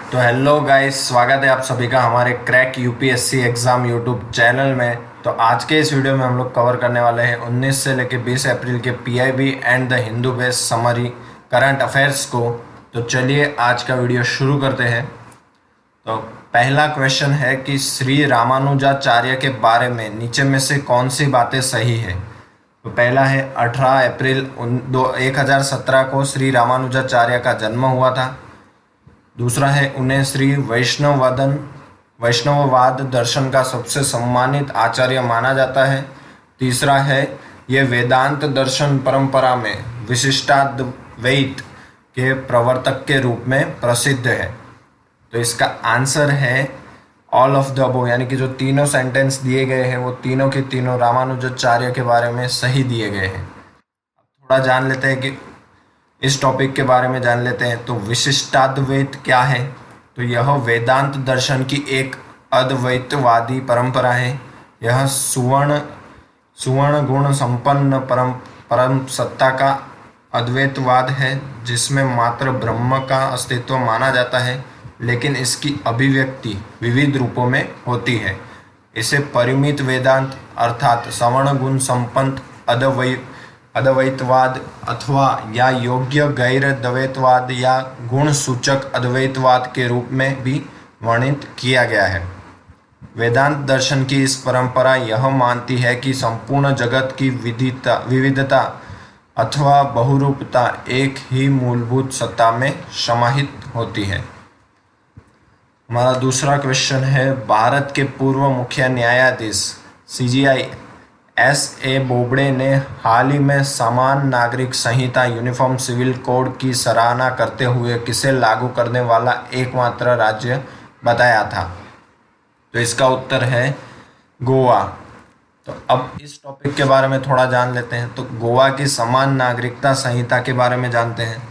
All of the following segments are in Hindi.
तो हेलो गाइस, स्वागत है आप सभी का हमारे crack UPSC exam YouTube channel में। तो आज के इस वीडियो में हम लोग कवर करने वाले हैं 19 से लेकर 20 अप्रैल के PIB and the Hindu based summary current affairs को। तो चलिए आज का वीडियो शुरू करते हैं। तो पहला क्वेश्चन है कि श्री रामानुजाचार्य के बारे में नीचे में से कौन सी बातें सही है। तो पहला है 18 अप्रैल 1017 को श्री रामानुजाचार्य का जन्म हुआ था। दूसरा है उन्हें श्री वैष्णववाद दर्शन का सबसे सम्मानित आचार्य माना जाता है। तीसरा है ये वेदांत दर्शन परंपरा में विशिष्टाद्वैत के प्रवर्तक के रूप में प्रसिद्ध है। तो इसका आंसर है ऑल ऑफ द अबव, यानी कि जो तीनों सेंटेंस दिए गए हैं वो तीनों के तीनों रामानुजाचार्य के बारे में सही दिए गए हैं। थोड़ा जान लेते हैं कि इस टॉपिक के बारे में जान लेते हैं। तो विशिष्टाद्वैत क्या है? तो यह वेदांत दर्शन की एक अद्वैतवादी परंपरा है। यह सुवर्ण गुण संपन्न परम सत्ता का अद्वैतवाद है जिसमें मात्र ब्रह्म का अस्तित्व माना जाता है, लेकिन इसकी अभिव्यक्ति विविध रूपों में होती है। इसे परिमित वेदांत अर्थात सवर्ण गुण संपन्न अद्वैतवाद अथवा या योग्य गैर द्वैतवाद या गुण सूचक अद्वैतवाद के रूप में भी वर्णित किया गया है। वेदांत दर्शन की इस परंपरा यह मानती है कि संपूर्ण जगत की विविधता अथवा बहुरूपता एक ही मूलभूत सत्ता में समाहित होती है। हमारा दूसरा क्वेश्चन है भारत के पूर्व मुख्य न्यायाधीश सीजीआई एस.ए. बोबडे ने हाल ही में समान नागरिक संहिता यूनिफॉर्म सिविल कोड की सराहना करते हुए किसे लागू करने वाला एकमात्र राज्य बताया था? तो इसका उत्तर है गोवा। तो अब इस टॉपिक के बारे में थोड़ा जान लेते हैं। तो गोवा की समान नागरिकता संहिता के बारे में जानते हैं।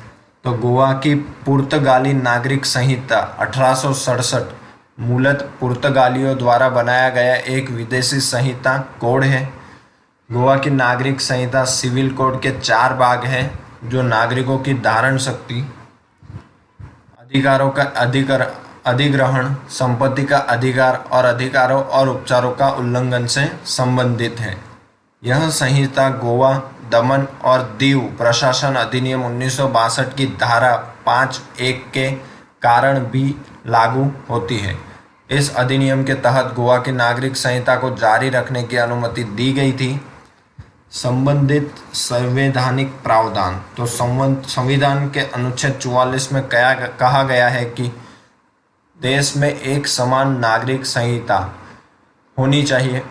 तो गोवा की पुर्तगाली नागरिक संहिता 1867 मूलतः पुर्तगालियों द्वारा बनाया गया एक विदेशी संहिता कोड है। गोवा की नागरिक संहिता सिविल कोड के 4 भाग हैं जो नागरिकों की धारण शक्ति, अधिकारों का अधिग्रहण, संपत्ति का अधिकार और अधिकारों और उपचारों का उल्लंघन से संबंधित है। यह संहिता गोवा, दमन और दीव प्रशासन अधिनियम 1962 की धारा 5(1) के कारण भी लागू होती है। इस अधिनियम के तहत गोवा की नागरिक संहिता को जारी रखने की अनुमति दी गई थी। संबंधित संवैधानिक प्रावधान। तो संविधान के अनुच्छेद 44 में कहा गया है कि देश में एक समान नागरिक संहिता होनी चाहिए।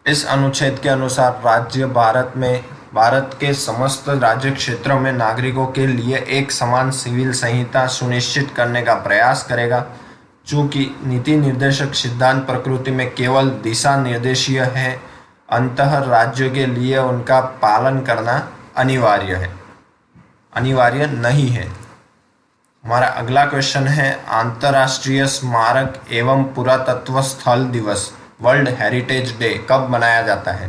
इस अनुच्छेद के अनुसार राज्य भारत के समस्त राज्य क्षेत्रों में नागरिकों के लिए एक समान सिविल संहिता सुनिश्चित करने का प्रयास करेगा। चूँकि नीति निर्देशक सिद्धांत प्रकृति में केवल दिशा निर्देशीय है, अंततः राज्यों के लिए उनका पालन करना अनिवार्य नहीं है। हमारा अगला क्वेश्चन है अंतर्राष्ट्रीय स्मारक एवं पुरातत्व स्थल दिवस वर्ल्ड हेरिटेज डे कब मनाया जाता है?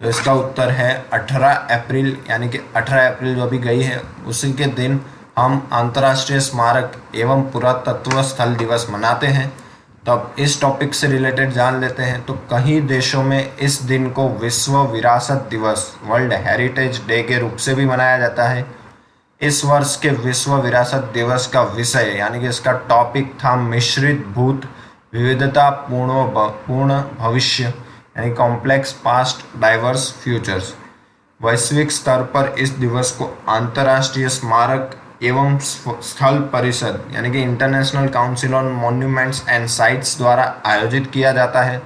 तो इसका उत्तर है 18 अप्रैल, यानी कि 18 अप्रैल जो अभी गई है उसी के दिन हम अंतर्राष्ट्रीय स्मारक एवं पुरातत्व स्थल दिवस मनाते हैं। तो अब इस टॉपिक से रिलेटेड जान लेते हैं। तो कई देशों में इस दिन को विश्व विरासत दिवस वर्ल्ड हेरिटेज डे के रूप से भी मनाया जाता है। इस वर्ष के विश्व विरासत दिवस का विषय यानी कि इसका टॉपिक था मिश्रित भूत विविधता पूर्ण भविष्य, यानी कॉम्प्लेक्स पास्ट डाइवर्स फ्यूचर्स। वैश्विक स्तर पर इस दिवस को अंतर्राष्ट्रीय स्मारक एवं स्थल परिषद यानी कि international council on monuments and sites द्वारा आयोजित किया जाता है।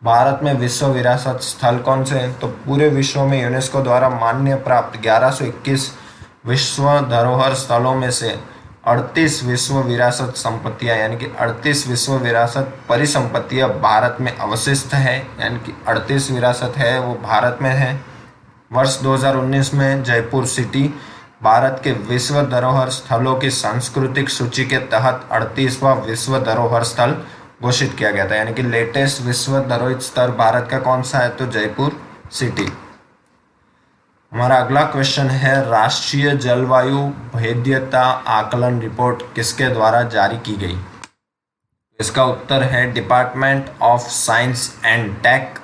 भारत में विश्व विरासत स्थल कौन से हैं? तो पूरे विश्व में यूनेस्को द्वारा मान्य प्राप्त 1121 विश्व धरोहर स्थलों में से 38 विश्व विरासत संपत्तियां यानी कि 38 विश्व विरासत परिसंपत्तियां भारत में अवशिष्ट है, यानी कि 38 विरासत है वो भारत में है। वर्ष 2019 में जयपुर सिटी भारत के विश्व धरोहर स्थलों की सांस्कृतिक सूची के तहत 38वां विश्व धरोहर स्थल घोषित किया गया था, यानी कि लेटेस्ट विश्व धरोहर स्थल भारत का कौन सा है? तो जयपुर सिटी। हमारा अगला क्वेश्चन है राष्ट्रीय जलवायु भेद्यता आकलन रिपोर्ट किसके द्वारा जारी की गई? इसका उत्तर है department of science and tech.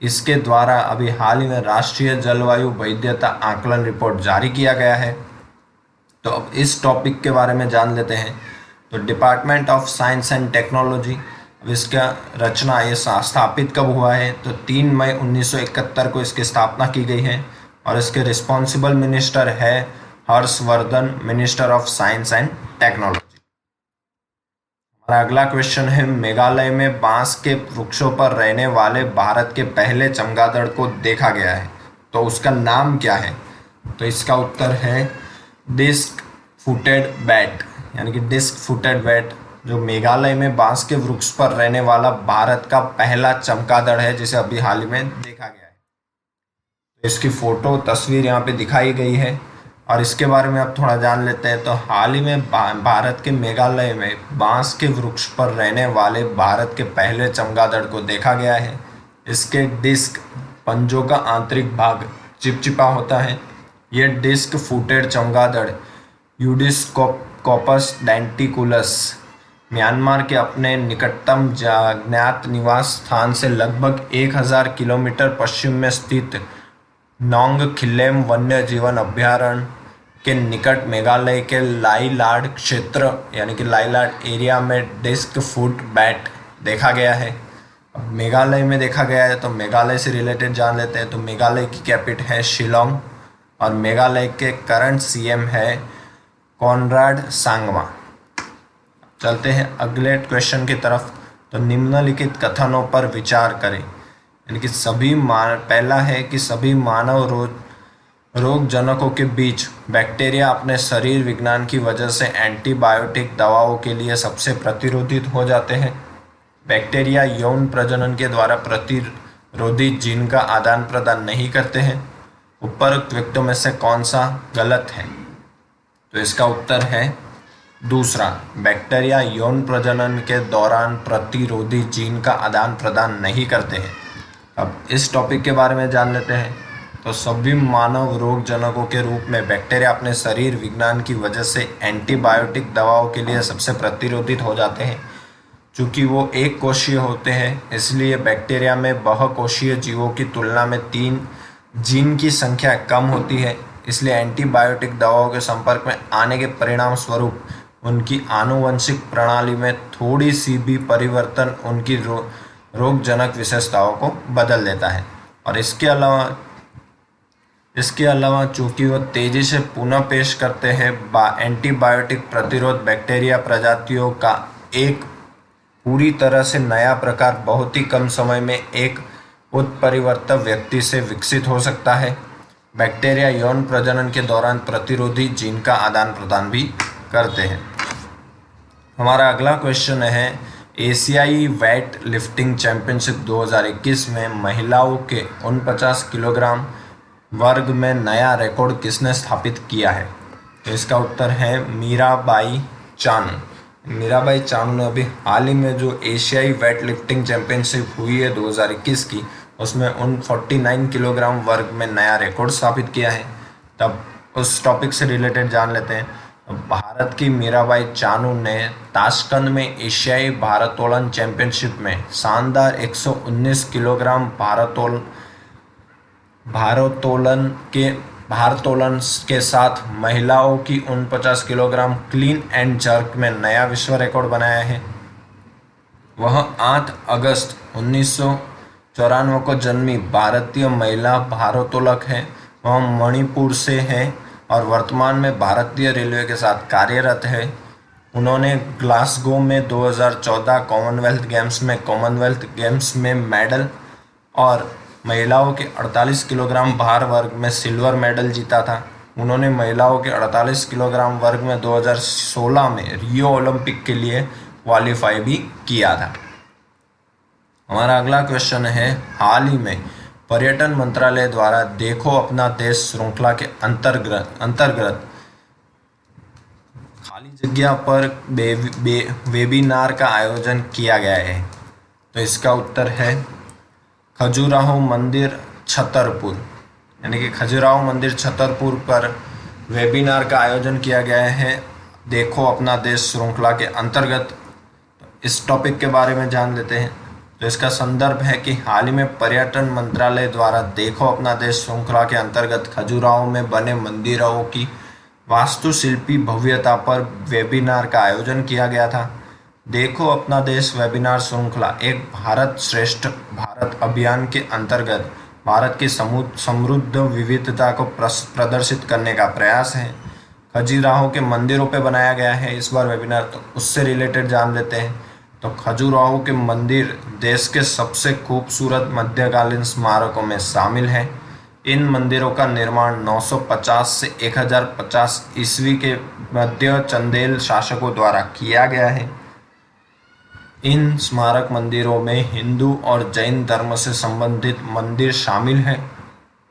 इसके द्वारा अभी हाल ही में राष्ट्रीय जलवायु वैधता आकलन रिपोर्ट जारी किया गया है। तो अब इस टॉपिक के बारे में जान लेते हैं। तो department of science and technology, अब इसका रचना ये स्थापित कब हुआ है? तो 3 मई 1971 को इसकी स्थापना की गई है और इसके रिस्पॉन्सिबल मिनिस्टर है Harshvardhan, minister of science and technology. हमारा अगला क्वेश्चन है, मेघालय में बांस के वृक्षों पर रहने वाले भारत के पहले चमगादड़ को देखा गया है, तो उसका नाम क्या है? तो इसका उत्तर है डिस्क फुटेड बैट, यानी कि डिस्क फुटेड बैट, जो मेघालय में बांस के वृक्ष पर रहने वाला भारत का पहला चमगादड़ है, जिसे अभी हाल ही में देखा गया है। तो इसकी फोटो तस्वीर यहाँ पे दिखाई गई है और इसके बारे में अब थोड़ा जान लेते हैं। तो हाल ही में भारत के मेघालय में बांस के वृक्ष पर रहने वाले भारत के पहले चमगादड़ को देखा गया है। इसके डिस्क पंजों का आंतरिक भाग चिपचिपा होता है। यह डिस्क फुटेड चमगादड़ यूडिस्कोपस डेंटिकुलस म्यांमार के अपने निकटतम ज्ञात निवास स्थान से लगभग 1000 किलोमीटर पश्चिम में स्थित नोंगखिलेम वन्य जीवन अभयारण्य के निकट मेघालय के लाईलाड क्षेत्र, यानी कि लाईलाड एरिया में डिस्क फुट बैट देखा गया है। अब मेघालय में देखा गया है तो मेघालय से रिलेटेड जान लेते हैं। तो मेघालय की कैपिटल है शिलोंग और मेघालय के करंट सीएम है कॉनराड सांगमा। चलते हैं अगले क्वेश्चन की तरफ। तो निम्नलिखित कथनों पर विचार करें, यानी कि पहला है कि सभी मानव रोगजनकों के बीच बैक्टीरिया अपने शरीर विज्ञान की वजह से एंटीबायोटिक दवाओं के लिए सबसे प्रतिरोधित हो जाते हैं। बैक्टीरिया यौन प्रजनन के द्वारा प्रतिरोधी जीन का आदान प्रदान नहीं करते हैं। उपरोक्त व्यक्तियों में से कौन सा गलत है? तो इसका उत्तर है दूसरा, बैक्टीरिया यौन प्रजनन के दौरान प्रतिरोधी जीन का आदान प्रदान नहीं करते हैं। अब इस टॉपिक के बारे में जान लेते हैं। तो सभी मानव रोगजनकों के रूप में बैक्टीरिया अपने शरीर विज्ञान की वजह से एंटीबायोटिक दवाओं के लिए सबसे प्रतिरोधित हो जाते हैं। चूँकि वो एक कोशीय होते हैं, इसलिए बैक्टीरिया में बहुकोशीय जीवों की तुलना में 3 जीन की संख्या कम होती है। इसलिए एंटीबायोटिक दवाओं के संपर्क में आने के परिणाम स्वरूप उनकी आनुवंशिक प्रणाली में थोड़ी सी भी परिवर्तन उनकी रोगजनक विशेषताओं को बदल देता है। और इसके अलावा चूंकि वह तेजी से पुनः पेश करते हैं एंटीबायोटिक प्रतिरोध बैक्टीरिया प्रजातियों का एक पूरी तरह से नया प्रकार बहुत ही कम समय में एक उत्परिवर्तक व्यक्ति से विकसित हो सकता है। बैक्टीरिया यौन प्रजनन के दौरान प्रतिरोधी जीन का आदान प्रदान भी करते हैं। हमारा अगला क्वेश्चन है, एशियाई वेट लिफ्टिंग चैंपियनशिप 2021 में महिलाओं के 49 किलोग्राम वर्ग में नया रिकॉर्ड किसने स्थापित किया है? तो इसका उत्तर है मीराबाई चानू। मीराबाई चानू ने अभी हाल ही में जो एशियाई वेट लिफ्टिंग चैंपियनशिप हुई है 2021 की, उसमें 49 किलोग्राम वर्ग में नया रिकॉर्ड स्थापित किया है। तब उस टॉपिक से रिलेटेड जान लेते हैं। भारत की मीराबाई चानू ने ताशकंद में एशियाई भारोत्तोलन चैंपियनशिप में शानदार 119 किलोग्राम भारोत्तोलन के साथ महिलाओं की 49 किलोग्राम क्लीन एंड जर्क में नया विश्व रिकॉर्ड बनाया है। वह 8 अगस्त 1994 को जन्मी भारतीय महिला भारोत्तोलक है। वह मणिपुर से है और वर्तमान में भारतीय रेलवे के साथ कार्यरत है। उन्होंने ग्लासगो में 2014 कॉमनवेल्थ गेम्स में मेडल और महिलाओं के 48 किलोग्राम भार वर्ग में सिल्वर मेडल जीता था। उन्होंने महिलाओं के 48 किलोग्राम वर्ग में 2016 में रियो ओलंपिक के लिए क्वालिफाई भी किया था। हमारा अगला क्वेश्चन है, हाल ही में पर्यटन मंत्रालय द्वारा देखो अपना देश श्रृंखला के अंतर्गत खाली जगह पर वेबिनार का आयोजन किया गया है। तो इसका उत्तर है खजुराहो मंदिर छतरपुर, यानी कि खजुराहो मंदिर छतरपुर पर वेबिनार का आयोजन किया गया है देखो अपना देश श्रृंखला के अंतर्गत। इस टॉपिक के बारे में जान लेते हैं। तो इसका संदर्भ है कि हाल ही में पर्यटन मंत्रालय द्वारा देखो अपना देश श्रृंखला के अंतर्गत खजुराहो में बने मंदिरों की वास्तुशिल्पी भव्यता पर वेबिनार का आयोजन किया गया था। देखो अपना देश वेबिनार श्रृंखला एक भारत श्रेष्ठ भारत अभियान के अंतर्गत भारत की समृद्ध विविधता को प्रदर्शित करने का प्रयास है। खजुराहो के मंदिरों पे बनाया गया है इस बार वेबिनार, तो उससे रिलेटेड जान लेते हैं। तो खजुराहो के मंदिर देश के सबसे खूबसूरत मध्यकालीन स्मारकों में शामिल है। इन मंदिरों का निर्माण 950 से 1050 ईस्वी के मध्य चंदेल शासकों द्वारा किया गया है। इन स्मारक मंदिरों में हिंदू और जैन धर्म से संबंधित मंदिर शामिल है।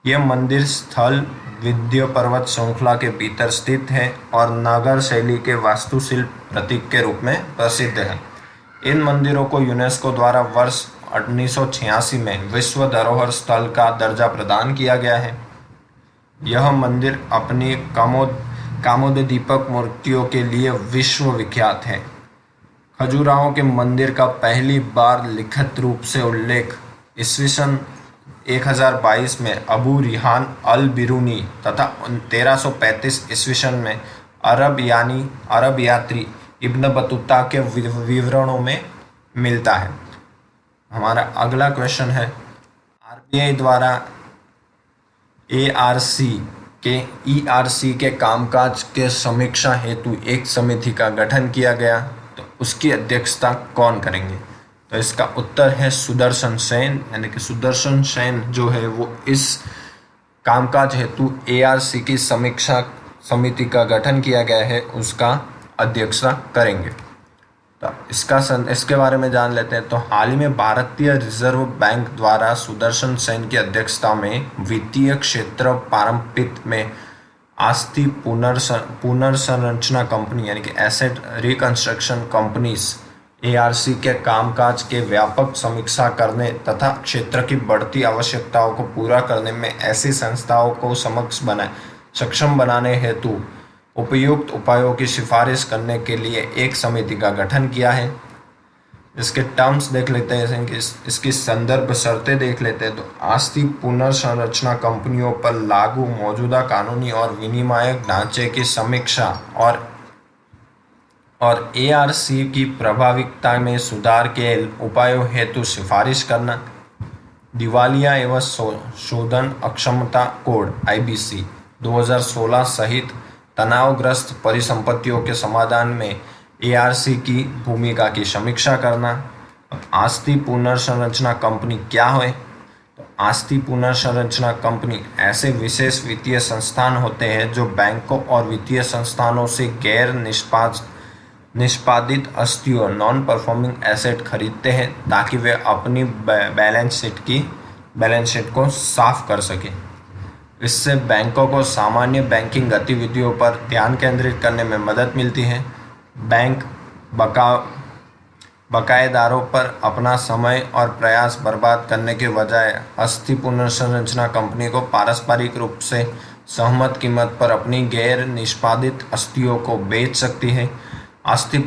यह मंदिर स्थल विंध्य पर्वत श्रृंखला के भीतर स्थित है और नागर शैली के वास्तुशिल्प प्रतीक के रूप में प्रसिद्ध है। इन मंदिरों को यूनेस्को द्वारा वर्ष 1986 में विश्व धरोहर स्थल का दर्जा प्रदान किया गया है। यह मंदिर अपनी कामोददीपक मूर्तियों के लिए विश्व विख्यात है। खजुराहो के मंदिर का पहली बार लिखित रूप से उल्लेख ईस्वी सन 1022 में अबू रिहान अल बिरूनी तथा 1335 ईस्वी सन में अरब यात्री इब्न बतूता के विवरणों में मिलता है। हमारा अगला क्वेश्चन है, आरबीआई द्वारा ईआरसी के कामकाज के समीक्षा हेतु एक समिति का गठन किया गया, तो उसकी अध्यक्षता कौन करेंगे? तो इसका उत्तर है सुदर्शन सेन, यानी कि सुदर्शन सेन जो है वो इस कामकाज हेतु एआरसी की समीक्षा समिति का गठन किया गया है उसका अध्यक्षता करेंगे। तो इसके बारे में जान लेते हैं। तो हाल ही में भारतीय रिजर्व बैंक द्वारा सुदर्शन सेन की अध्यक्षता में वित्तीय क्षेत्र पारंपित में आस्ति पुनर्संरचना कंपनी यानी कि एसेट रिकंस्ट्रक्शन कंपनीज एआरसी के कामकाज के व्यापक समीक्षा करने तथा क्षेत्र की बढ़ती आवश्यकताओं को पूरा करने में ऐसी संस्थाओं को सक्षम बनाने हेतु उपयुक्त उपायों की सिफारिश करने के लिए एक समिति का गठन किया है। इसके टर्म्स देख लेते हैं, इसकी संदर्भ शर्तें देख लेते हैं। तो आस्ति पुनर्संरचना कंपनियों पर लागू मौजूदा कानूनी और विनियामक ढांचे की समीक्षा और एआरसी की प्रभाविकता में सुधार के उपायों हेतु सिफारिश करना, दिवालिया एवं शोधन अक्षमता कोड आईबीसी 2016 सहित तनावग्रस्त परिसंपत्तियों के समाधान में एआरसी की भूमिका की समीक्षा करना। आस्ति पुनर्संरचना कंपनी क्या है? तो आस्ति पुनर्संरचना कंपनी ऐसे विशेष वित्तीय संस्थान होते हैं जो बैंकों और वित्तीय संस्थानों से गैर निष्पादित आस्तियों नॉन परफॉर्मिंग एसेट खरीदते हैं ताकि वे अपनी बैलेंस शीट को साफ कर सकें। इससे बैंकों को सामान्य बैंकिंग गतिविधियों पर ध्यान केंद्रित करने में मदद मिलती है। बैंक बकायेदारों पर अपना समय और प्रयास बर्बाद करने के बजाय आस्ति पुनर्संरचना कंपनी को पारस्परिक रूप से सहमत कीमत पर अपनी गैर निष्पादित आस्तियों को बेच सकती है। आस्ति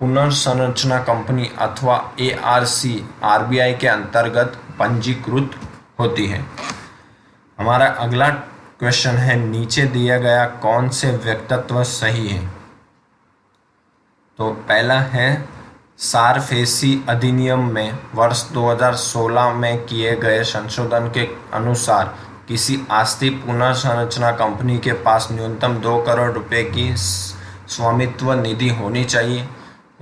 पुनर्संरचना कंपनी अथवा एआरसी आरबीआई के अंतर्गत पंजीकृत होती है। हमारा अगला क्वेश्चन है, नीचे दिया गया कौन से वक्तव्य सही है? तो पहला है, सारफेसी अधिनियम में वर्ष 2016 में किए गए संशोधन के अनुसार किसी आस्ति पुनर्संरचना कंपनी के पास न्यूनतम 2 करोड़ रुपए की स्वामित्व निधि होनी चाहिए।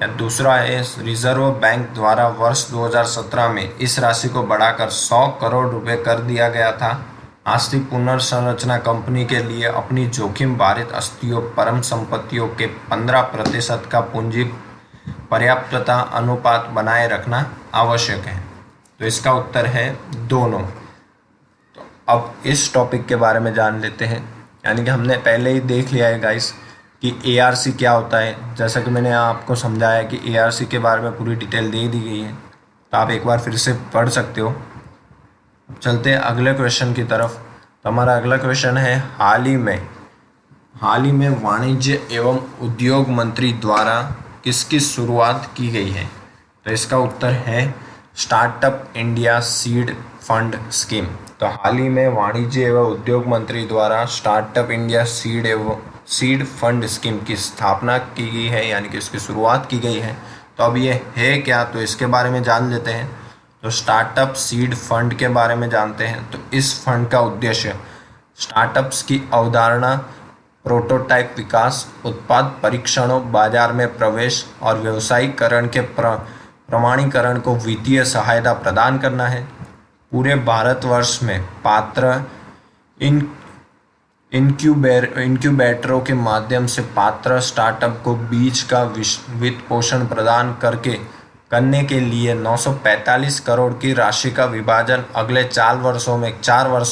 या दूसरा है, रिजर्व बैंक द्वारा वर्ष 2017 में इस राशि को बढ़ाकर 100 करोड़ रुपए कर दिया गया था। आस्ति पुनर्संरचना कंपनी के लिए अपनी जोखिम भारित आस्तियों परम संपत्तियों के 15% का पूंजी पर्याप्तता अनुपात बनाए रखना आवश्यक है। तो इसका उत्तर है दोनों। तो अब इस टॉपिक के बारे में जान लेते हैं, यानी कि हमने पहले ही देख लिया है गाइस कि एआरसी क्या होता है। जैसा कि मैंने आपको समझाया कि एआरसी के बारे में पूरी डिटेल दे दी गई है, तो आप एक बार फिर से पढ़ सकते हो। चलते हैं अगले क्वेश्चन की तरफ। तो हमारा अगला क्वेश्चन है, हाल ही में वाणिज्य एवं उद्योग मंत्री द्वारा किसकी शुरुआत की गई है? तो इसका उत्तर है startup India seed fund scheme. तो हाल ही में वाणिज्य एवं उद्योग मंत्री द्वारा startup India seed fund scheme की स्थापना की गई है, यानी कि इसकी शुरुआत की गई है। तो अब ये है क्या, तो इसके बारे में जान लेते हैं। तो स्टार्टअप सीड फंड के बारे में जानते हैं। तो इस फंड का उद्देश्य स्टार्टअप्स की अवधारणा, प्रोटोटाइप विकास, उत्पाद परीक्षणों, बाजार में प्रवेश और व्यवसायीकरण के प्रमाणीकरण को वित्तीय सहायता प्रदान करना है। पूरे भारतवर्ष में पात्र इनक्यूबेटरों के माध्यम से पात्र स्टार्टअप को बीज का वित्त पोषण प्रदान करने के लिए 945 करोड़ की राशि का विभाजन अगले 4 वर्षों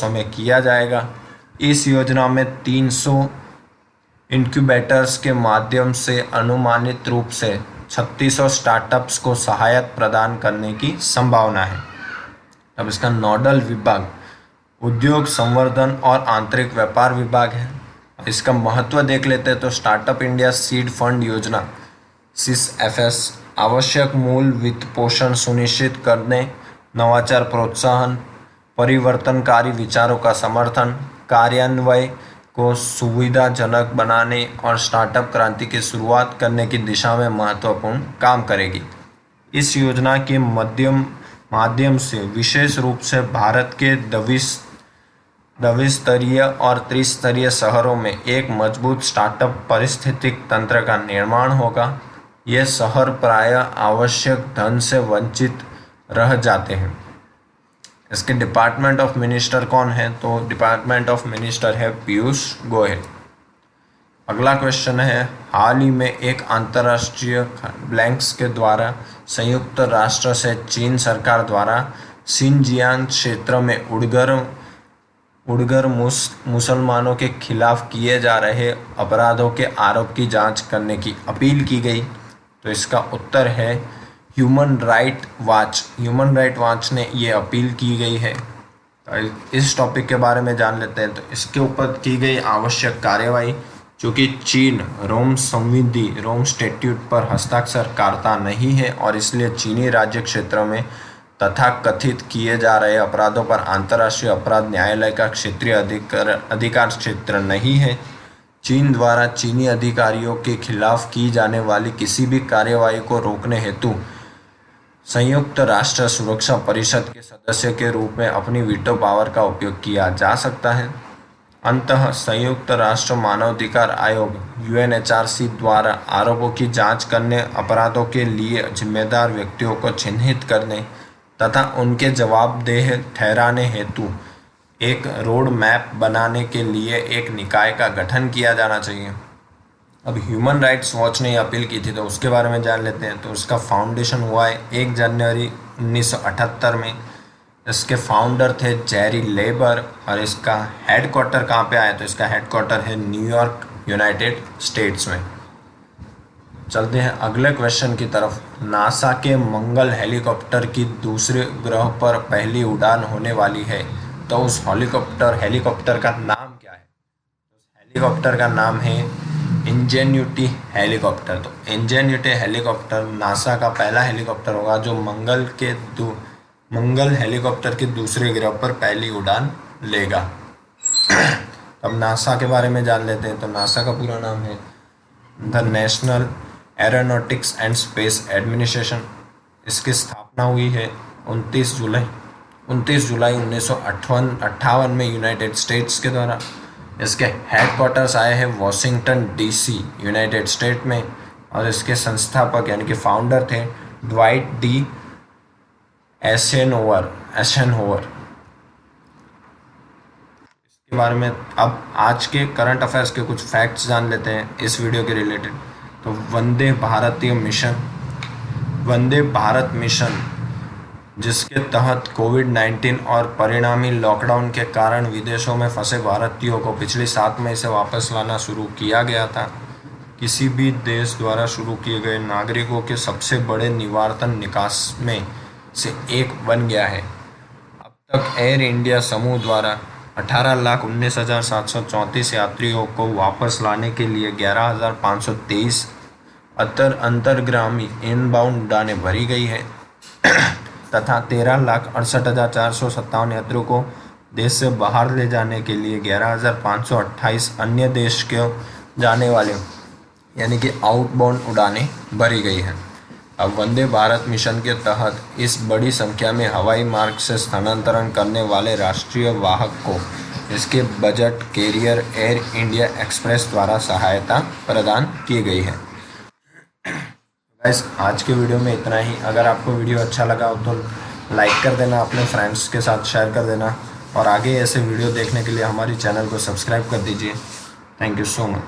में किया जाएगा। इस योजना में 300 इनक्यूबेटर्स के माध्यम से अनुमानित रूप से 3600 स्टार्टअप्स को सहायता प्रदान करने की संभावना है। अब इसका नोडल विभाग उद्योग संवर्धन और आंतरिक व्यापार विभाग है। इसका महत्व देख लेते हैं। तो स्टार्टअप इंडिया सीड फंड योजना SISFS आवश्यक मूल वित्त पोषण सुनिश्चित करने, नवाचार प्रोत्साहन, परिवर्तनकारी विचारों का समर्थन, कार्यान्वयन को सुविधाजनक बनाने और स्टार्टअप क्रांति की शुरुआत करने की दिशा में महत्वपूर्ण काम करेगी। इस योजना के माध्यम से विशेष रूप से भारत के द्विस्तरीय और त्रिस्तरीय शहरों में एक मजबूत स्टार्टअप पारिस्थितिक तंत्र का निर्माण होगा। ये शहर प्रायः आवश्यक धन से वंचित रह जाते हैं। इसके डिपार्टमेंट ऑफ मिनिस्टर कौन है? तो डिपार्टमेंट ऑफ मिनिस्टर है पीयूष गोयल। अगला क्वेश्चन है, हाल ही में एक अंतर्राष्ट्रीय ब्लैंक्स के द्वारा संयुक्त राष्ट्र से चीन सरकार द्वारा शिनजियांग क्षेत्र में उइगर मुसलमानों के खिलाफ किए जा रहे अपराधों के आरोप की जांच करने की अपील की गई। तो इसका उत्तर है ह्यूमन राइट वॉच ने ये अपील की गई है। तो इस टॉपिक के बारे में जान लेते हैं। तो इसके ऊपर की गई आवश्यक कार्यवाही, चूँकि चीन रोम स्टैट्यूट पर हस्ताक्षर करता नहीं है और इसलिए चीनी राज्य क्षेत्र में तथाकथित किए जा रहे अपराधों पर अंतर्राष्ट्रीय अपराध न्यायालय का क्षेत्रीय अधिकार क्षेत्र नहीं है। चीन द्वारा चीनी अधिकारियों के खिलाफ की जाने वाली किसी भी कार्यवाही को रोकने हेतु संयुक्त राष्ट्र सुरक्षा परिषद के सदस्य के रूप में अपनी वीटो पावर का उपयोग किया जा सकता है। अंततः संयुक्त राष्ट्र मानवाधिकार आयोग UNHRC द्वारा आरोपों की जांच करने, अपराधों के लिए जिम्मेदार व्यक्तियों को चिन्हित करने तथा उनके जवाबदेह ठहराने हेतु एक रोड मैप बनाने के लिए एक निकाय का गठन किया जाना चाहिए। अब ह्यूमन राइट्स वॉच ने अपील की थी, तो उसके बारे में जान लेते हैं। तो उसका फाउंडेशन हुआ है 1 जनवरी 1978 में। इसके फाउंडर थे जेरी लेबर और इसका हेडक्वार्टर कहाँ पे आया? तो इसका हेडक्वार्टर है न्यूयॉर्क, यूनाइटेड स्टेट्स में। चलते हैं अगले क्वेश्चन की तरफ। नासा के मंगल हेलीकॉप्टर की दूसरे ग्रह पर पहली उड़ान होने वाली है, तो उस हेलीकॉप्टर का नाम क्या है? उस हेलीकॉप्टर का नाम है इंजेन्यूटी हेलीकॉप्टर। तो इंजेन्यूटी हेलीकॉप्टर नासा का पहला हेलीकॉप्टर होगा जो मंगल हेलीकॉप्टर के दूसरे ग्रह पर पहली उड़ान लेगा। अब नासा के बारे में जान लेते हैं। तो नासा का पूरा नाम है the national aeronautics and space administration. इसकी स्थापना हुई है 29 जुलाई 1958 में यूनाइटेड स्टेट्स के द्वारा। इसके हेडक्वार्टर्स आए हैं वॉशिंगटन DC, यूनाइटेड स्टेट में, और इसके संस्थापक यानी कि फाउंडर थे ड्वाइट D एसेनहोवर। इसके बारे में अब आज के करंट अफेयर्स के कुछ फैक्ट्स जान लेते हैं इस वीडियो के रिलेटेड। तो वंदे भारत मिशन जिसके तहत कोविड-19 और परिणामी लॉकडाउन के कारण विदेशों में फंसे भारतीयों को पिछली 7 मई से वापस लाना शुरू किया गया था। किसी भी देश द्वारा शुरू किए गए नागरिकों के सबसे बड़े निवर्तन निकास में से एक बन गया है। अब तक एयर इंडिया समूह द्वारा 18,19,734 यात्रियों को वापस लाने के लिए 11,523 अंतर्ग्रामी इनबाउंड उड़ानें भरी गई है तथा 13,68,457 यात्रियों को देश से बाहर ले जाने के लिए 11,528 अन्य देश के जाने वाले यानी कि आउटबाउंड उड़ानें भरी गई हैं। अब वंदे भारत मिशन के तहत इस बड़ी संख्या में हवाई मार्ग से स्थानांतरण करने वाले राष्ट्रीय वाहक को इसके budget career air India express द्वारा सहायता प्रदान की गई है। गाइस, आज के वीडियो में इतना ही। अगर आपको वीडियो अच्छा लगा हो तो लाइक कर देना, अपने फ्रेंड्स के साथ शेयर कर देना और आगे ऐसे वीडियो देखने के लिए हमारी चैनल को सब्सक्राइब कर दीजिए। Thank you so much.